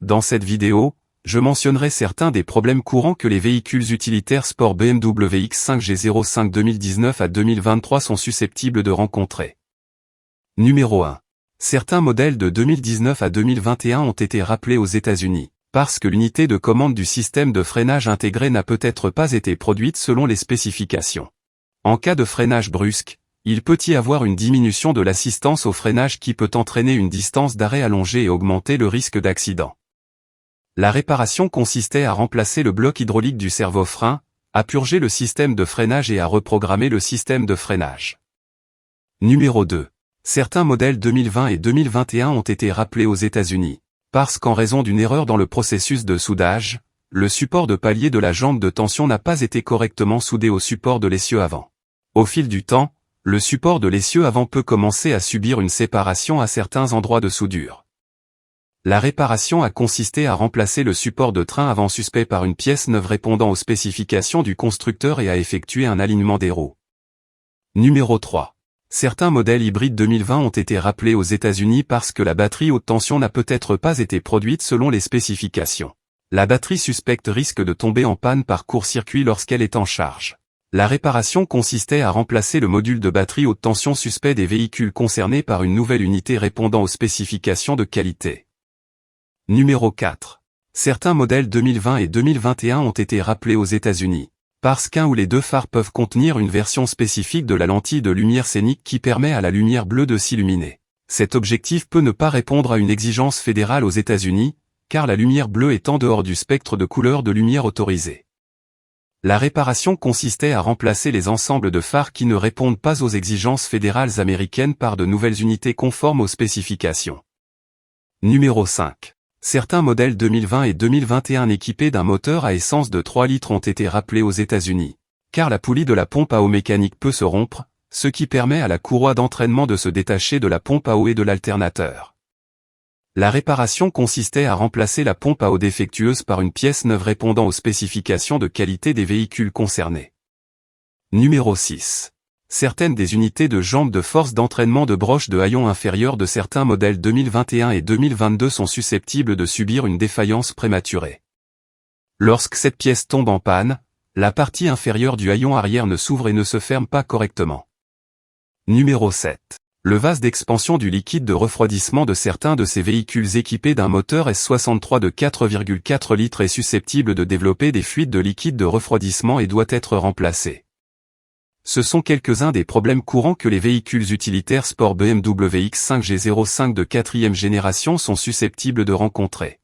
Dans cette vidéo, je mentionnerai certains des problèmes courants que les véhicules utilitaires sport BMW X5 G05 2019 à 2023 sont susceptibles de rencontrer. Numéro 1. Certains modèles de 2019 à 2021 ont été rappelés aux États-Unis, parce que l'unité de commande du système de freinage intégré n'a peut-être pas été produite selon les spécifications. En cas de freinage brusque, il peut y avoir une diminution de l'assistance au freinage qui peut entraîner une distance d'arrêt allongée et augmenter le risque d'accident. La réparation consistait à remplacer le bloc hydraulique du servo-frein, à purger le système de freinage et à reprogrammer le système de freinage. Numéro 2. Certains modèles 2020 et 2021 ont été rappelés aux États-Unis, parce qu'en raison d'une erreur dans le processus de soudage, le support de palier de la jambe de tension n'a pas été correctement soudé au support de l'essieu avant. Au fil du temps, le support de l'essieu avant peut commencer à subir une séparation à certains endroits de soudure. La réparation a consisté à remplacer le support de train avant suspect par une pièce neuve répondant aux spécifications du constructeur et à effectuer un alignement des roues. Numéro 3. Certains modèles hybrides 2020 ont été rappelés aux États-Unis parce que la batterie haute tension n'a peut-être pas été produite selon les spécifications. La batterie suspecte risque de tomber en panne par court-circuit lorsqu'elle est en charge. La réparation consistait à remplacer le module de batterie haute tension suspect des véhicules concernés par une nouvelle unité répondant aux spécifications de qualité. Numéro 4. Certains modèles 2020 et 2021 ont été rappelés aux États-Unis, parce qu'un ou les deux phares peuvent contenir une version spécifique de la lentille de lumière scénique qui permet à la lumière bleue de s'illuminer. Cet objectif peut ne pas répondre à une exigence fédérale aux États-Unis, car la lumière bleue est en dehors du spectre de couleur de lumière autorisé. La réparation consistait à remplacer les ensembles de phares qui ne répondent pas aux exigences fédérales américaines par de nouvelles unités conformes aux spécifications. Numéro 5. Certains modèles 2020 et 2021 équipés d'un moteur à essence de 3 litres ont été rappelés aux États-Unis, car la poulie de la pompe à eau mécanique peut se rompre, ce qui permet à la courroie d'entraînement de se détacher de la pompe à eau et de l'alternateur. La réparation consistait à remplacer la pompe à eau défectueuse par une pièce neuve répondant aux spécifications de qualité des véhicules concernés. Numéro 6. Certaines des unités de jambes de force d'entraînement de broche de haillons inférieurs de certains modèles 2021 et 2022 sont susceptibles de subir une défaillance prématurée. Lorsque cette pièce tombe en panne, la partie inférieure du haillon arrière ne s'ouvre et ne se ferme pas correctement. Numéro 7. Le vase d'expansion du liquide de refroidissement de certains de ces véhicules équipés d'un moteur S63 de 4,4 litres est susceptible de développer des fuites de liquide de refroidissement et doit être remplacé. Ce sont quelques-uns des problèmes courants que les véhicules utilitaires sport BMW X5 G05 de 4e génération sont susceptibles de rencontrer.